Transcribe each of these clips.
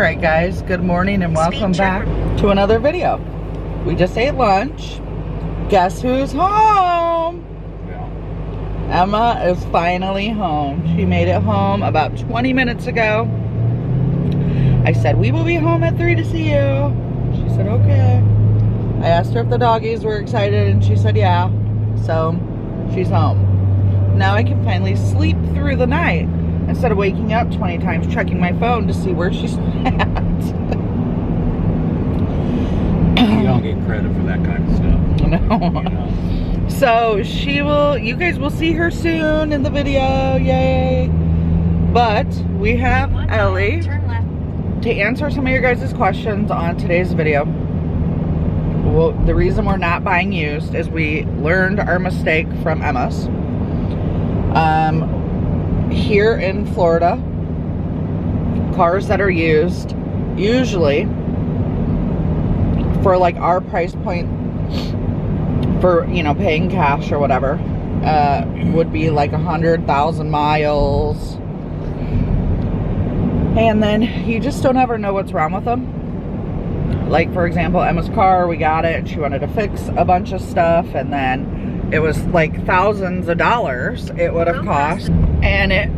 Alright guys, good morning and welcome back to another video. We just ate lunch. Guess who's home? Yeah. Emma is finally home. She made it home about 20 minutes ago. I said, we will be home at 3 to see you. She said, okay. I asked her if the doggies were excited and she said, yeah. So, she's home. Now I can finally sleep through the night instead of waking up 20 times checking my phone to see where she's at. You don't get credit for that kind of stuff. No. You know? So you guys will see her soon in the video, yay. But we have Ellie to answer some of your guys' questions on today's video. Well, the reason we're not buying used is we learned our mistake from Emma's. Here in Florida, cars that are used, usually for like our price point for, you know, paying cash or whatever, would be like 100,000 miles. And then you just don't ever know what's wrong with them. Like, for example, Emma's car, we got it and she wanted to fix a bunch of stuff, and then it was like thousands of dollars it would have cost. And it,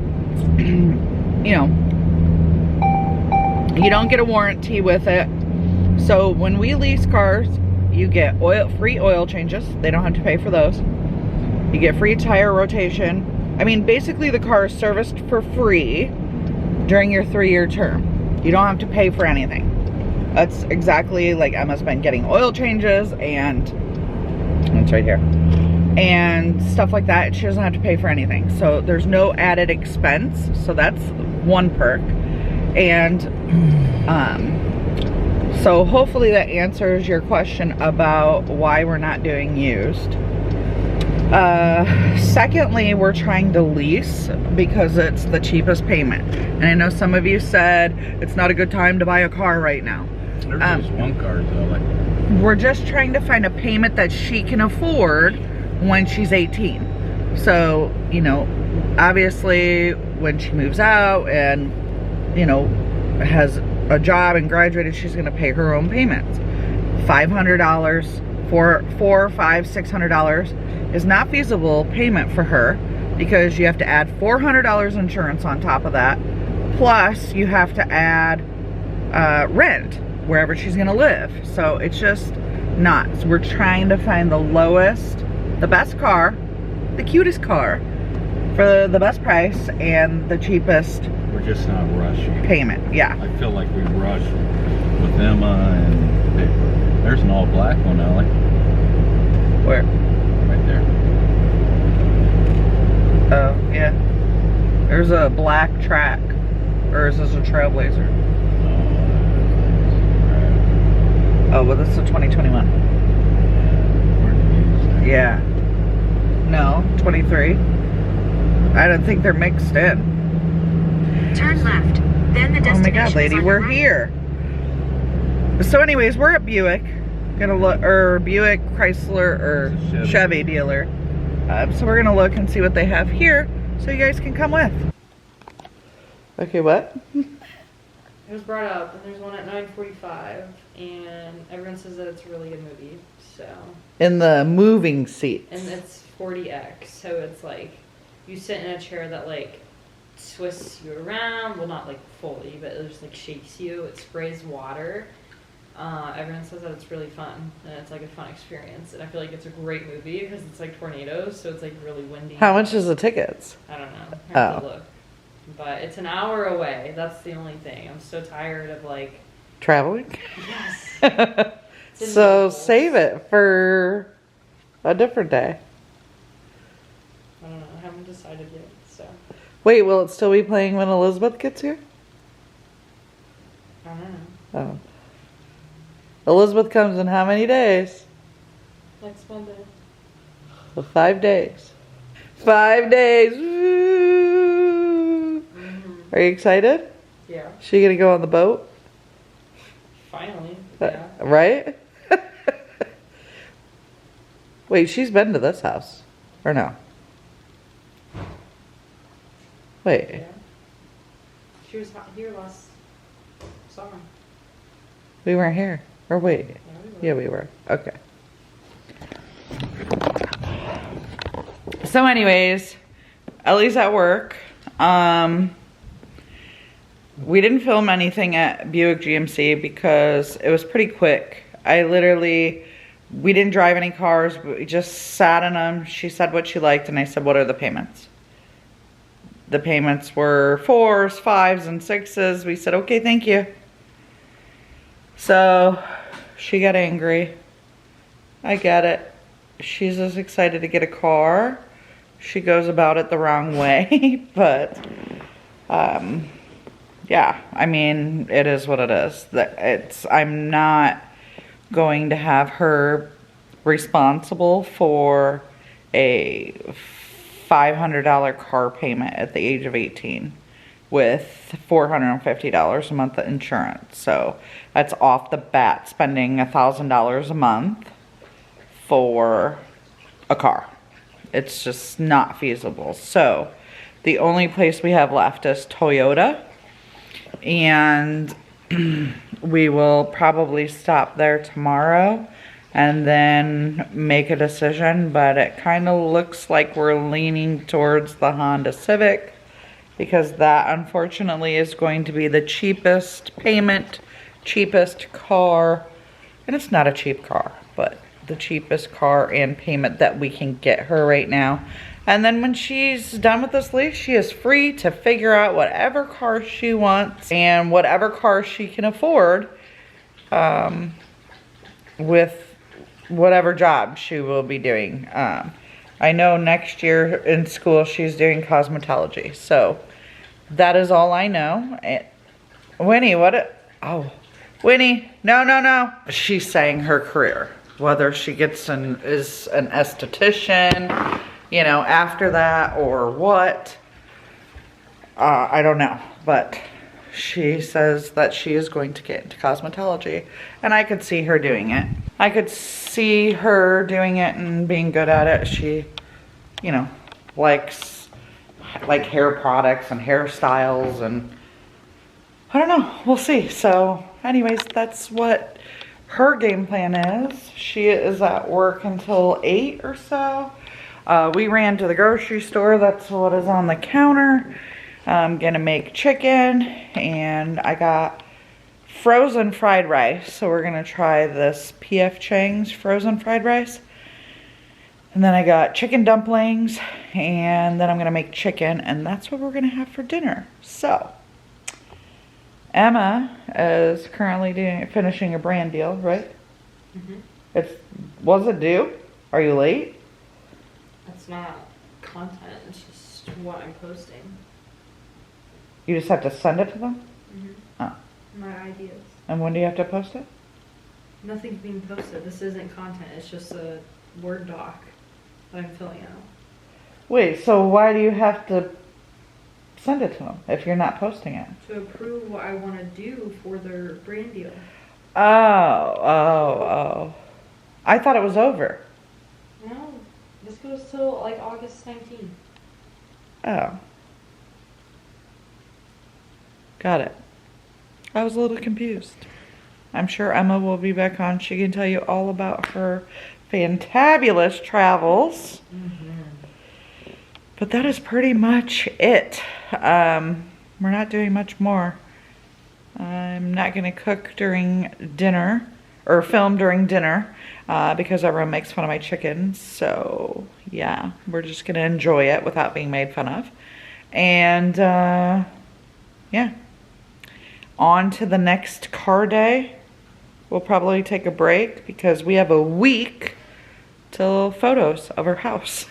you know, you don't get a warranty with it. So when we lease cars, you get free oil changes. They don't have to pay for those. You get free tire rotation. I mean, basically the car is serviced for free during your 3-year term. You don't have to pay for anything. That's exactly like Emma's been getting oil changes, and it's right here, and stuff like that. She doesn't have to pay for anything. So there's no added expense. So that's one perk. And so hopefully that answers your question about why we're not doing used. Secondly, we're trying to lease because it's the cheapest payment. And I know some of you said it's not a good time to buy a car right now. There's just one car though, like we're just trying to find a payment that she can afford when she's 18. So, you know, obviously when she moves out and, you know, has a job and graduated, she's going to pay her own payments. $500, $400, $500, $600 is not feasible payment for her, because you have to add $400 insurance on top of that. Plus you have to add rent wherever she's going to live. So it's just nuts. We're trying to find the lowest, the best car, the cutest car for the best price and the cheapest. We're just not rushing payment. Yeah. I feel like we rushed with Emma, and there's an all black one, Ellie. Where? Right there. Oh, yeah. There's a black track. Or is this a Trailblazer? Oh, well, this is a 2021. Yeah. No, 23. I don't think they're mixed in. Turn left, then the destination. Oh my god, lady, we're here. So anyways, we're at Buick. Gonna look, or Buick, Chrysler, or Chevy dealer. So we're gonna look and see what they have here, so you guys can come with. Okay, what? It was brought up, and there's one at 9:45, and everyone says that it's a really good movie. So. In the moving seats. And it's 40X, so it's like you sit in a chair that like twists you around. Well, not like fully, but it just like shakes you. It sprays water. Everyone says that it's really fun, and it's like a fun experience. And I feel like it's a great movie because it's like tornadoes, so it's like really windy. How much is the tickets? I don't know. I have to look. But it's an hour away. That's the only thing. I'm so tired of like traveling. Yes. So save it for a different day. I don't know. I haven't decided yet. So. Wait, will it still be playing when Elizabeth gets here? I don't know. Oh. Elizabeth comes in how many days? Next Monday. So 5 days. 5 days. Woo! Mm-hmm. Are you excited? Yeah. She gonna go on the boat? Finally. Yeah. Right? Wait, she's been to this house. Or no? Wait. Yeah. She was here last Sorry. We weren't here. Or wait. Yeah, we were. Yeah, we were. Okay. So anyways, Ellie's at work. We didn't film anything at Buick GMC because it was pretty quick. We didn't drive any cars, but we just sat in them. She said what she liked, and I said, what are the payments? The payments were 4s, 5s, and 6s. We said, okay, thank you. So she got angry. I get it. She's just excited to get a car. She goes about it the wrong way, but yeah, I mean, it is what it is. I'm not going to have her responsible for a $500 car payment at the age of 18 with $450 a month of insurance. So that's off the bat spending $1,000 a month for a car. It's just not feasible. So the only place we have left is Toyota, and we will probably stop there tomorrow and then make a decision, but it kind of looks like we're leaning towards the Honda Civic because that unfortunately is going to be the cheapest payment, cheapest car, and it's not a cheap car, but the cheapest car and payment that we can get her right now. And then when she's done with this lease, she is free to figure out whatever car she wants and whatever car she can afford with whatever job she will be doing. I know next year in school she's doing cosmetology. So that is all I know. Winnie, Winnie, no. She's saying her career. Whether she gets is an esthetician, you know, after that or what, I don't know. But she says that she is going to get into cosmetology, and I could see her doing it. I could see her doing it and being good at it. She, you know, likes like hair products and hairstyles, and I don't know. We'll see. So anyways, that's what her game plan is. She is at work until 8 or so. We ran to the grocery store. That's what is on the counter. I'm gonna make chicken, and I got frozen fried rice. So we're gonna try this P.F. Chang's frozen fried rice. And then I got chicken dumplings, and then I'm gonna make chicken, and that's what we're gonna have for dinner. So Emma is currently finishing a brand deal, right? Mm-hmm. Was it due? Are you late? That's not content, it's just what I'm posting. You just have to send it to them? Mm-hmm. Oh. My ideas. And when do you have to post it? Nothing's being posted. This isn't content, it's just a Word doc that I'm filling out. Wait, so why do you have to send it to them if you're not posting it? To approve what I want to do for their brand deal. Oh. I thought it was over. No, this goes till like August 19th. Oh. Got it. I was a little confused. I'm sure Emma will be back on. She can tell you all about her fantabulous travels. Mm-hmm. But that is pretty much it. We're not doing much more. I'm not going to cook during dinner, or film during dinner, because everyone makes fun of my chickens. So, yeah, we're just going to enjoy it without being made fun of. And, yeah. On to the next car day. We'll probably take a break because we have a week till photos of our house.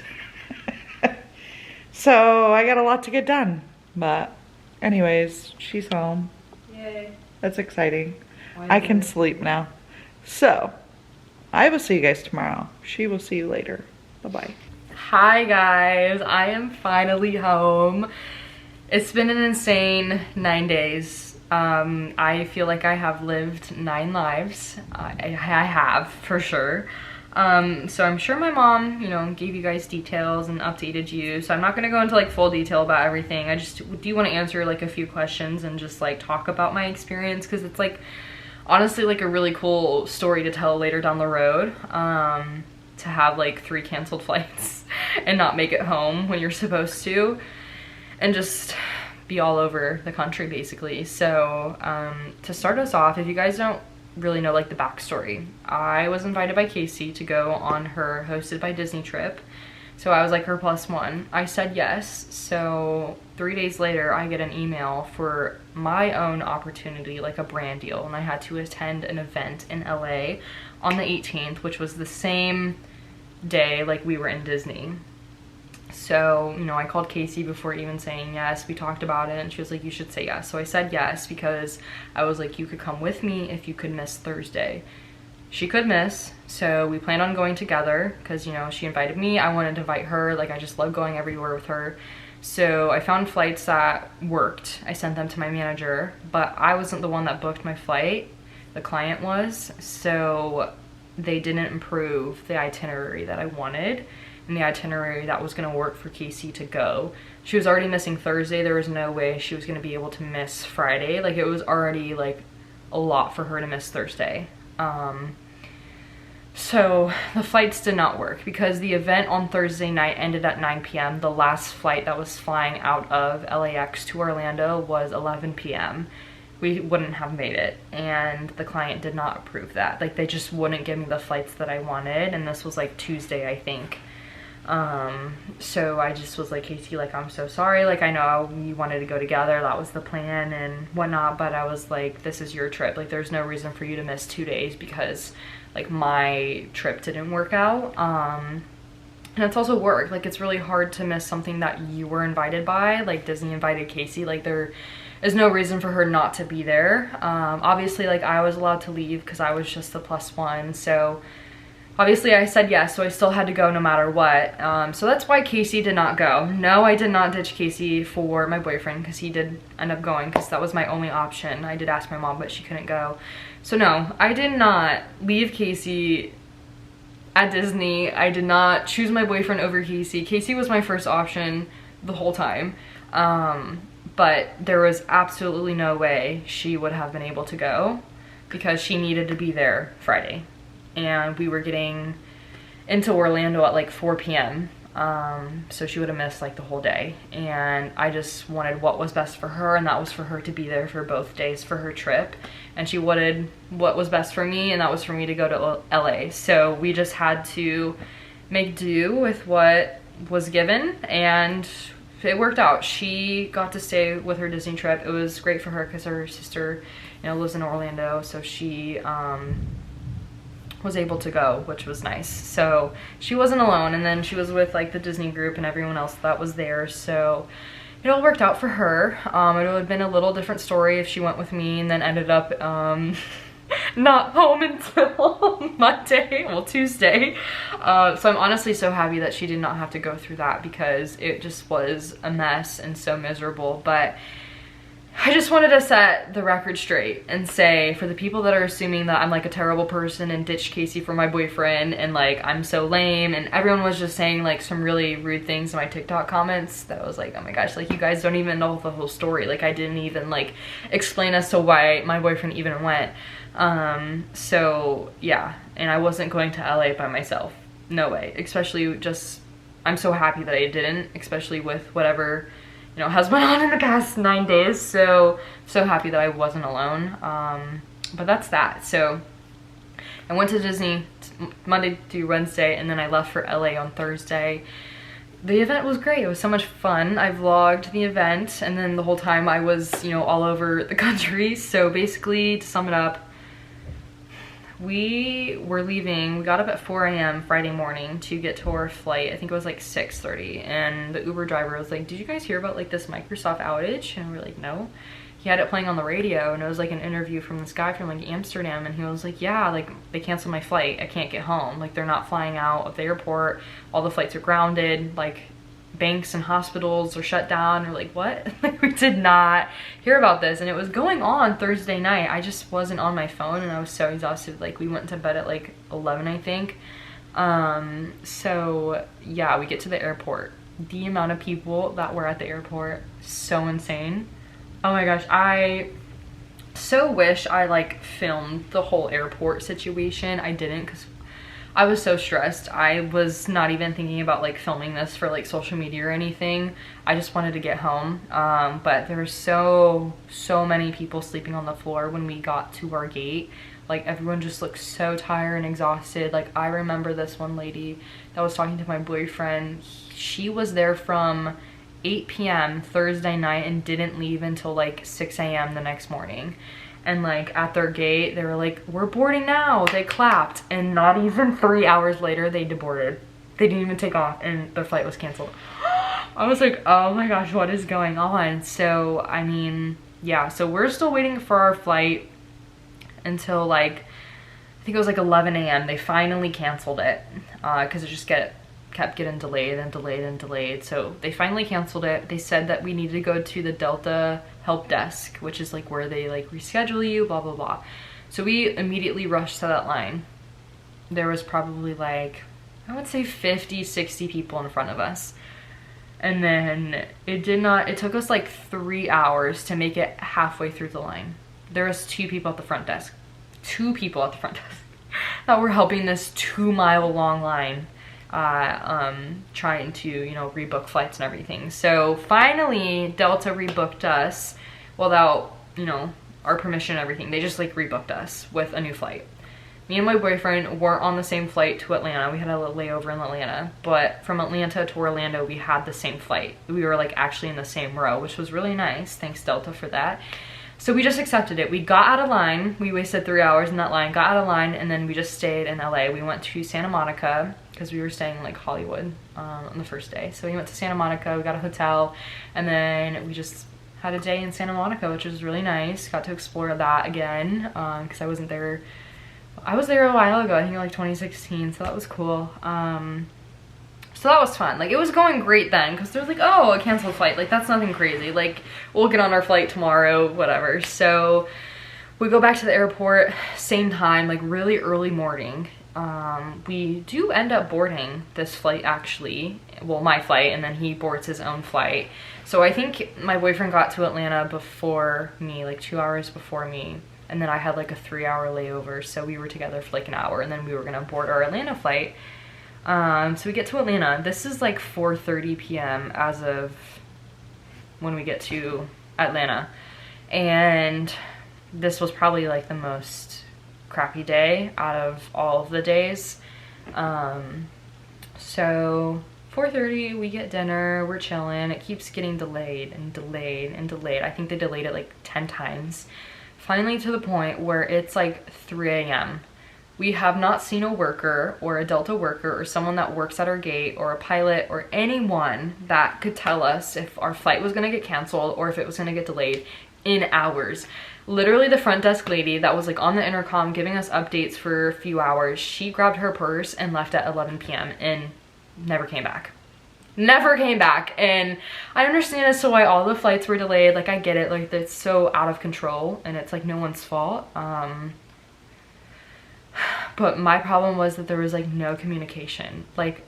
So I got a lot to get done, but anyways, she's home. Yay. That's exciting. I can sleep now. So I will see you guys tomorrow. She will see you later. Bye-bye. Hi guys, I am finally home. It's been an insane 9 days. I feel like I have lived 9 lives. I have, for sure. So I'm sure my mom, you know, gave you guys details and updated you. So I'm not gonna go into like full detail about everything. I just do want to answer like a few questions and just like talk about my experience, because it's like honestly like a really cool story to tell later down the road. To have like 3 canceled flights and not make it home when you're supposed to, and just be all over the country basically. So to start us off, if you guys don't really know like the backstory, I was invited by Casey to go on her hosted by Disney trip. So I was like her +1. I said yes. So 3 days later I get an email for my own opportunity, like a brand deal, and I had to attend an event in LA on the 18th, which was the same day like we were in Disney. So, you know, I called Casey before even saying yes. We talked about it and she was like, you should say yes. So I said yes, because I was like, you could come with me if you could miss Thursday. She could miss, so we planned on going together because, you know, she invited me, I wanted to invite her. Like, I just love going everywhere with her. So I found flights that worked. I sent them to my manager, but I wasn't the one that booked my flight. The client was. So they didn't improve the itinerary that I wanted, and the itinerary that was gonna work for Casey to go. She was already missing Thursday. There was no way she was gonna be able to miss Friday. Like, it was already like a lot for her to miss Thursday. So the flights did not work because the event on Thursday night ended at 9 p.m. The last flight that was flying out of LAX to Orlando was 11 p.m. We wouldn't have made it, and the client did not approve that. Like, they just wouldn't give me the flights that I wanted, and this was like Tuesday, I think. So I just was like, Casey, like, I'm so sorry. Like, I know you wanted to go together, that was the plan and whatnot, but I was like, this is your trip. Like, there's no reason for you to miss 2 days because like my trip didn't work out. And it's also work. Like, it's really hard to miss something that you were invited by. Like, Disney invited Casey. Like, there is no reason for her not to be there. Obviously, like, I was allowed to leave because I was just the +1. So obviously I said yes, so I still had to go no matter what. So that's why Casey did not go. No, I did not ditch Casey for my boyfriend, because he did end up going, because that was my only option. I did ask my mom, but she couldn't go. So no, I did not leave Casey at Disney. I did not choose my boyfriend over Casey. Casey was my first option the whole time. But there was absolutely no way she would have been able to go, because she needed to be there Friday. And we were getting into Orlando at like 4 p.m. So she would have missed like the whole day. And I just wanted what was best for her, and that was for her to be there for both days for her trip. And she wanted what was best for me, and that was for me to go to LA. So we just had to make do with what was given, and it worked out. She got to stay with her Disney trip. It was great for her because her sister, you know, lives in Orlando, so she was able to go, which was nice. So she wasn't alone, and then she was with like the Disney group and everyone else that was there. So it all worked out for her. It would have been a little different story if she went with me and then ended up not home until Monday, well, Tuesday. So I'm honestly so happy that she did not have to go through that, because it just was a mess and so miserable. But I just wanted to set the record straight and say, for the people that are assuming that I'm like a terrible person and ditched Casey for my boyfriend and like I'm so lame, and everyone was just saying like some really rude things in my TikTok comments, that was like, oh my gosh, like, you guys don't even know the whole story. Like, I didn't even like explain as to why my boyfriend even went. So yeah, and I wasn't going to LA by myself. No way. Especially just, I'm so happy that I didn't, especially with whatever, you know, has went on in the past 9 days. So happy that I wasn't alone. But that's that. So I went to Disney Monday through Wednesday, and then I left for LA on Thursday. The event was great. It was so much fun. I vlogged the event, and then the whole time I was, you know, all over the country. So basically, to sum it up, we were leaving. We got up at 4 a.m. Friday morning to get to our flight. I think it was like 6:30, and the Uber driver was like, did you guys hear about like this Microsoft outage? And we were like, no. He had it playing on the radio, and it was like an interview from this guy from like Amsterdam, and he was like, yeah, like, they canceled my flight. I can't get home. Like, they're not flying out of the airport. All the flights are grounded. Like, banks and hospitals are shut down. We're like, what? Like, we did not hear about this, and it was going on Thursday night. I just wasn't on my phone, and I was so exhausted. Like, we went to bed at like 11, I think. So yeah, we get to the airport. The amount of people that were at the airport, so insane. Oh my gosh, I so wish I like filmed the whole airport situation. I didn't because I was so stressed. I was not even thinking about like filming this for like social media or anything. I just wanted to get home. But there were so many people sleeping on the floor when we got to our gate. Like everyone just looked so tired and exhausted. Like I remember this one lady that was talking to my boyfriend. She was there from 8 p.m. Thursday night and didn't leave until like 6 a.m. the next morning. And like at their gate, they were like, we're boarding now. They clapped, and not even 3 hours later, they deboarded. They didn't even take off and their flight was canceled. I was like, oh my gosh, what is going on? So, I mean, yeah, so we're still waiting for our flight until like, I think it was like 11 a.m. They finally canceled it because it just kept getting delayed and delayed and delayed. So they finally canceled it. They said that we needed to go to the Delta help desk, which is like where they like reschedule you, blah, blah, blah. So we immediately rushed to that line. There was probably like, I would say 50, 60 people in front of us. And then it took us like 3 hours to make it halfway through the line. There was 2 people at the front desk. 2 people at the front desk that were helping this 2-mile long line, trying to, you know, rebook flights and everything. So finally Delta rebooked us without, you know, our permission and everything. They just like rebooked us with a new flight. Me and my boyfriend weren't on the same flight to Atlanta. We had a layover in Atlanta, but from Atlanta to Orlando, we had the same flight. We were like actually in the same row, which was really nice. Thanks Delta for that. So we just accepted it. We got out of line. We wasted 3 hours in that line, got out of line, and then we just stayed in LA. We went to Santa Monica because we were staying in like Hollywood on the first day. So we went to Santa Monica, we got a hotel, and then we just had a day in Santa Monica, which was really nice. Got to explore that again because I wasn't there. I was there a while ago, I think like 2016, so that was cool. So that was fun. Like, it was going great then, because there was like, oh, a canceled flight. Like, that's nothing crazy. Like, we'll get on our flight tomorrow, whatever. So we go back to the airport, same time, like really early morning. We do end up boarding this flight actually. Well, my flight, and then he boards his own flight. So I think my boyfriend got to Atlanta before me, like 2 hours before me. And then I had like a 3-hour layover. So we were together for like an hour, and then we were gonna board our Atlanta flight. So we get to Atlanta. This is like 4:30 p.m. as of when we get to Atlanta. And this was probably like the most crappy day out of all of the days. So 4:30, we get dinner, we're chilling. It keeps getting delayed and delayed and delayed. I think they delayed it like 10 times. Finally to the point where it's like 3 a.m. We have not seen a worker or a Delta worker or someone that works at our gate or a pilot or anyone that could tell us if our flight was gonna get canceled or if it was gonna get delayed in hours. Literally the front desk lady that was like on the intercom giving us updates for a few hours, she grabbed her purse and left at 11 p.m. and never came back. Never came back. And I understand as to why all the flights were delayed. Like, I get it, like it's so out of control and it's like no one's fault. But my problem was that there was like no communication. Like,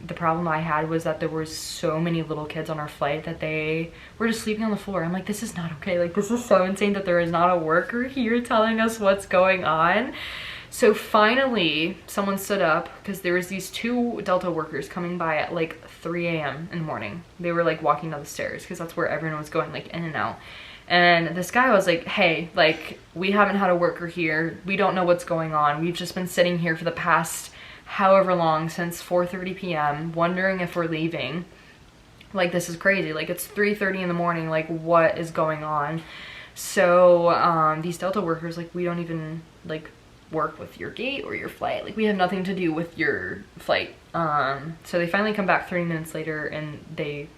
the problem I had was that there were so many little kids on our flight that they were just sleeping on the floor. I'm like, this is not okay. Like, this is so insane that there is not a worker here telling us what's going on. So finally, someone stood up because there was these 2 Delta workers coming by at like 3 a.m. in the morning. They were like walking down the stairs because that's where everyone was going, like in and out. And this guy was like, hey, like, we haven't had a worker here. We don't know what's going on. We've just been sitting here for the past however long, since 4:30 p.m., wondering if we're leaving. Like, this is crazy. Like, it's 3:30 in the morning. Like, what is going on? So these Delta workers, like, we don't even like work with your gate or your flight. Like, we have nothing to do with your flight. So they finally come back 30 minutes later, and they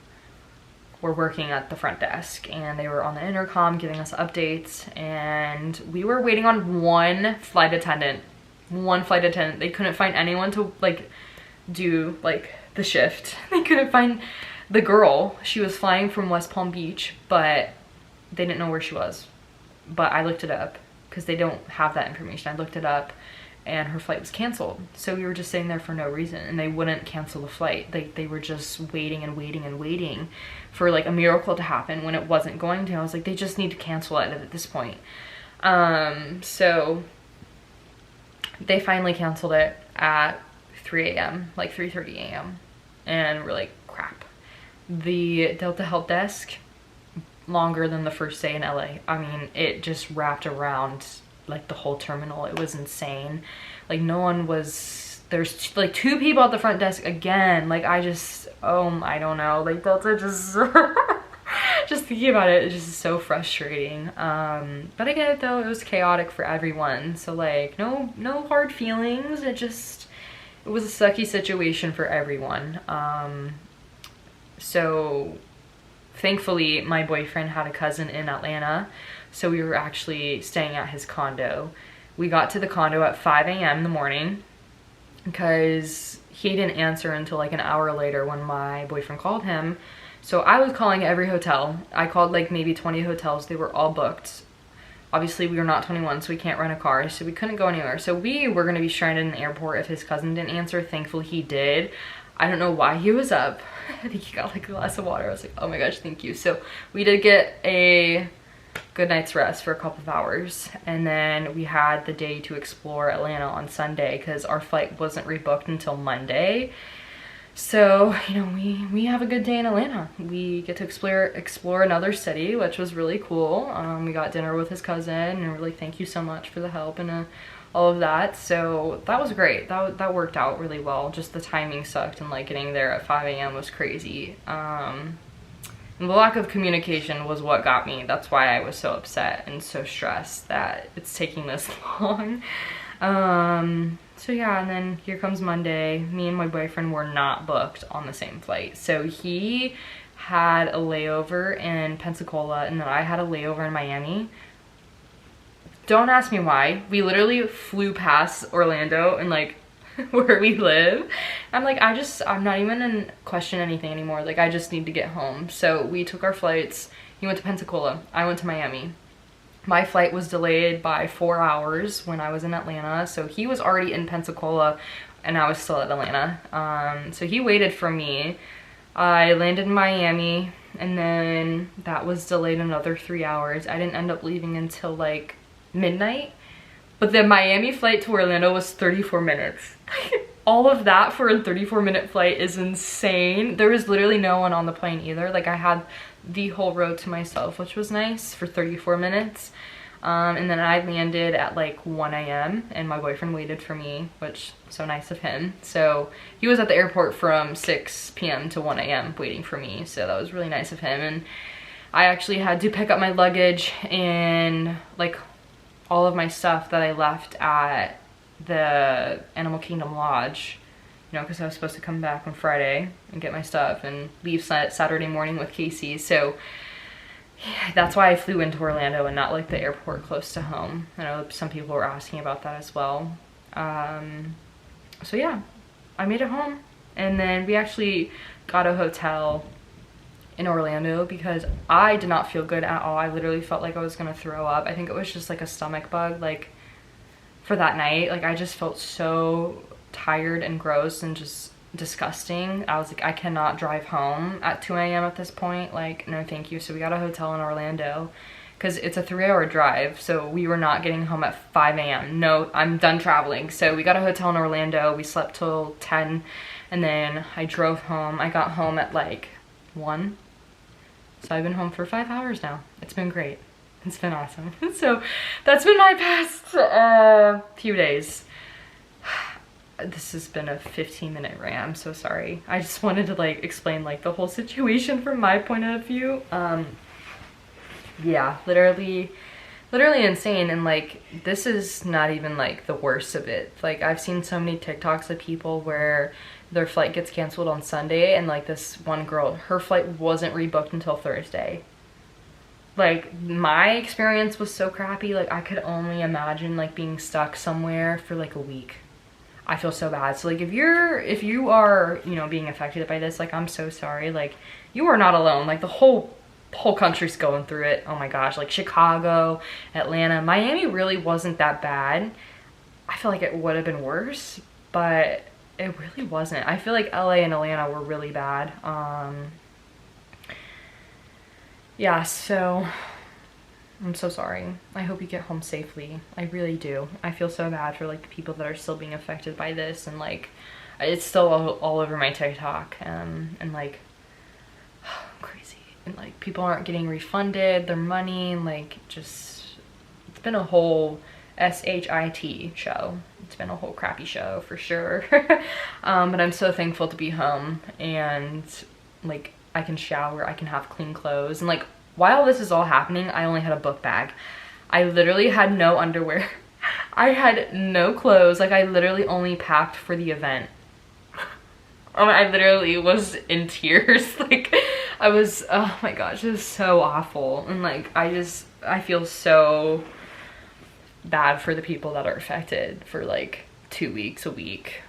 were working at the front desk, and they were on the intercom giving us updates, and we were waiting on one flight attendant. They couldn't find anyone to like do like the shift. They couldn't find the girl. She was flying from West Palm Beach, but they didn't know where she was. But I looked it up because they don't have that information. I looked it up, and her flight was canceled. So we were just sitting there for no reason, and they wouldn't cancel the flight. They were just waiting and waiting and waiting for like a miracle to happen when it wasn't going to. I was like, they just need to cancel it at this point. So they finally canceled it at 3 a.m., like 3:30 a.m. And we're like, crap. The Delta help desk, longer than the first day in LA. I mean, it just wrapped around like the whole terminal. It was insane. Like no one was, there's like 2 people at the front desk again. Like I don't know, like Delta just just thinking about it, it's just so frustrating. But I get it though, it was chaotic for everyone. So like no hard feelings. It was a sucky situation for everyone. So thankfully my boyfriend had a cousin in Atlanta, so we were actually staying at his condo. We got to the condo at 5 a.m. in the morning because he didn't answer until like an hour later when my boyfriend called him. So I was calling every hotel. I called like maybe 20 hotels. They were all booked. Obviously we were not 21, so we can't rent a car, so we couldn't go anywhere. So we were gonna be stranded in the airport if his cousin didn't answer. Thankfully he did. I don't know why he was up. I think he got like a glass of water. I was like, oh my gosh, thank you. So we did get a good night's rest for a couple of hours, and then we had the day to explore Atlanta on Sunday because our flight wasn't rebooked until Monday. So, you know, we have a good day in Atlanta. We get to explore another city, which was really cool. We got dinner with his cousin, and really thank you so much for the help and all of that. So that was great. That worked out really well. Just the timing sucked, and like getting there at 5 a.m. was crazy. And the lack of communication was what got me. That's why I was so upset and so stressed that it's taking this long. So yeah, and then here comes Monday. Me and my boyfriend were not booked on the same flight. So he had a layover in Pensacola, and then I had a layover in Miami. Don't ask me why. We literally flew past Orlando and like where we live. I'm like, I'm not even in question anything anymore. Like I just need to get home. So we took our flights. He went to Pensacola. I went to Miami. My flight was delayed by 4 hours when I was in Atlanta. So he was already in Pensacola and I was still at Atlanta. So he waited for me. I landed in Miami, and then that was delayed another 3 hours. I didn't end up leaving until like midnight. But the Miami flight to Orlando was 34 minutes. All of that for a 34-minute flight is insane. There was literally no one on the plane either. Like I had the whole road to myself, which was nice for 34 minutes. And then I landed at like 1 a.m. and my boyfriend waited for me, which so nice of him. So he was at the airport from 6 p.m. to 1 a.m. waiting for me. So that was really nice of him. And I actually had to pick up my luggage and like all of my stuff that I left at the Animal Kingdom Lodge, you know, because I was supposed to come back on Friday and get my stuff and leave Saturday morning with Casey. So yeah, that's why I flew into Orlando and not like the airport close to home. I know some people were asking about that as well. So yeah, I made it home, and then we actually got a hotel in Orlando because I did not feel good at all. I literally felt like I was gonna throw up. I think it was just like a stomach bug, like for that night. Like I just felt so tired and gross and just disgusting. I was like, I cannot drive home at 2 a.m. at this point. Like, no thank you. So we got a hotel in Orlando because it's a 3-hour drive. So we were not getting home at 5 a.m. No, I'm done traveling. So we got a hotel in Orlando. We slept till 10, and then I drove home. I got home at like 1. So I've been home for 5 hours now. It's been great. It's been awesome. So that's been my past few days. This has been a 15-minute rant. I'm so sorry. I just wanted to like explain like the whole situation from my point of view. Yeah, literally insane. And like, this is not even like the worst of it. Like I've seen so many TikToks of people where their flight gets canceled on Sunday, and like this one girl, her flight wasn't rebooked until Thursday. Like my experience was so crappy. Like I could only imagine like being stuck somewhere for like a week. I feel so bad. So like if you are, you know, being affected by this, like I'm so sorry. Like you are not alone. Like the whole country's going through it. Oh my gosh, like Chicago, Atlanta, Miami really wasn't that bad. I feel like it would have been worse, but it really wasn't. I feel like LA and Atlanta were really bad. Yeah, so I'm so sorry. I hope you get home safely. I really do. I feel so bad for like the people that are still being affected by this, and like it's still all over my TikTok, and like crazy, and like people aren't getting refunded their money, and like just it's been a whole SHIT show. It's been a whole crappy show for sure. But I'm so thankful to be home, and like I can shower, I can have clean clothes, and like while this is all happening, I only had a book bag. I literally had no underwear. I had no clothes. Like I literally only packed for the event. I literally was in tears. Like I was, oh my gosh, it was so awful. And like I feel so bad for the people that are affected for like 2 weeks, a week.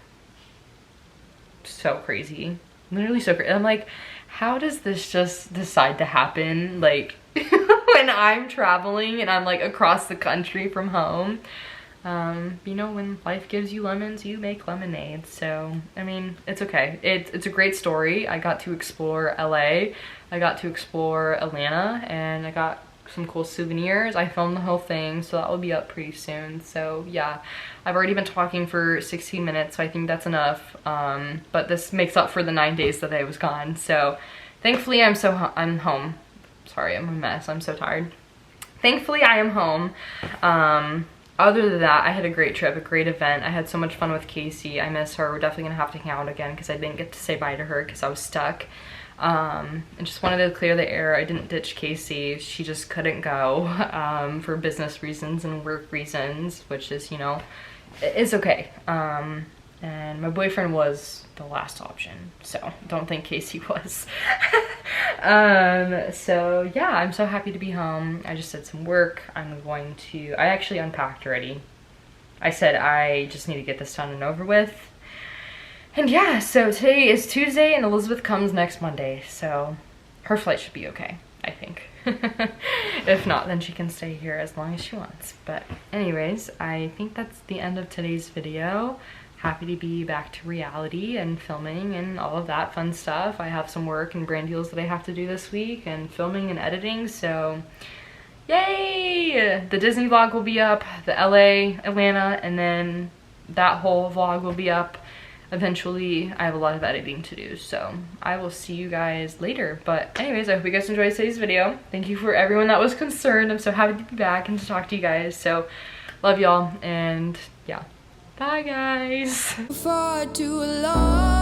So crazy. Literally so crazy. I'm like, how does this just decide to happen like when I'm traveling and I'm like across the country from home? You know, when life gives you lemons, you make lemonade. So I mean, it's okay. It's a great story. I got to explore LA, I got to explore Atlanta, and I got some cool souvenirs. I filmed the whole thing, so that will be up pretty soon. So yeah, I've already been talking for 16 minutes, so I think that's enough. But this makes up for the 9 days that I was gone. So thankfully I'm home. Sorry, I'm a mess. I'm so tired. Thankfully I am home. Other than that, I had a great trip, a great event. I had so much fun with Casey. I miss her. We're definitely gonna have to hang out again because I didn't get to say bye to her because I was stuck. And just wanted to clear the air. I didn't ditch Casey. She just couldn't go for business reasons and work reasons, which is, you know, it's okay. And my boyfriend was the last option, so don't think Casey was. So yeah, I'm so happy to be home. I just did some work. I actually unpacked already. I said I just need to get this done and over with. And yeah, so today is Tuesday and Elizabeth comes next Monday, so her flight should be okay, I think. If not, then she can stay here as long as she wants. But anyways, I think that's the end of today's video. Happy to be back to reality and filming and all of that fun stuff. I have some work and brand deals that I have to do this week, and filming and editing, so yay! The Disney vlog will be up, the LA, Atlanta, and then that whole vlog will be up. Eventually, I have a lot of editing to do, so I will see you guys later. But anyways, I hope you guys enjoyed today's video. Thank you for everyone that was concerned. I'm so happy to be back and to talk to you guys. So love y'all, and yeah, bye guys. Far too long.